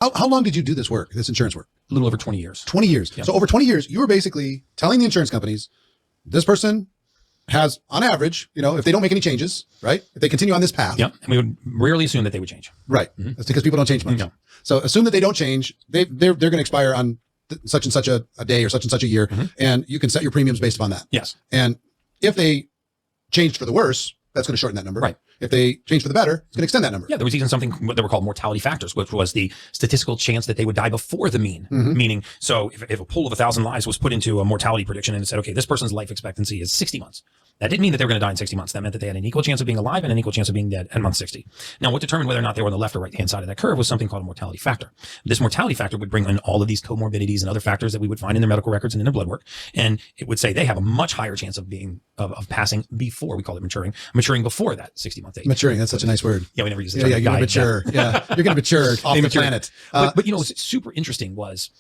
How long did you do this work, this insurance work? A little over 20 years. 20 years. Yeah. So over 20 years, you were basically telling the insurance companies, this person has, on average, if they don't make any changes, right? If they continue on this path. Yep. And we would rarely assume that they would change. Right. Mm-hmm. That's because people don't change much. No. So assume that they don't change. They're going to expire on such and such a day or such and such a year. Mm-hmm. And you can set your premiums based upon that. Yes. And if they changed for the worse, that's going to shorten that number. Right. If they change for the better, it's going to extend that number. Yeah, there was even something that were called mortality factors, which was the statistical chance that they would die before the mean. Mm-hmm. Meaning, so if a pool of 1,000 lives was put into a mortality prediction and it said, okay, this person's life expectancy is 60 months. That didn't mean that they were going to die in 60 months. That meant that they had an equal chance of being alive and an equal chance of being dead at month 60. Now, what determined whether or not they were on the left or right hand side of that curve was something called a mortality factor. This mortality factor would bring in all of these comorbidities and other factors that we would find in their medical records and in their blood work. And it would say they have a much higher chance of being, of passing before, we call it maturing before that 60-month age. Maturing. That's such a nice word. Yeah, we never use the Yeah, term. you're going to mature. Yeah, you're going to mature off the planet. But what's super interesting was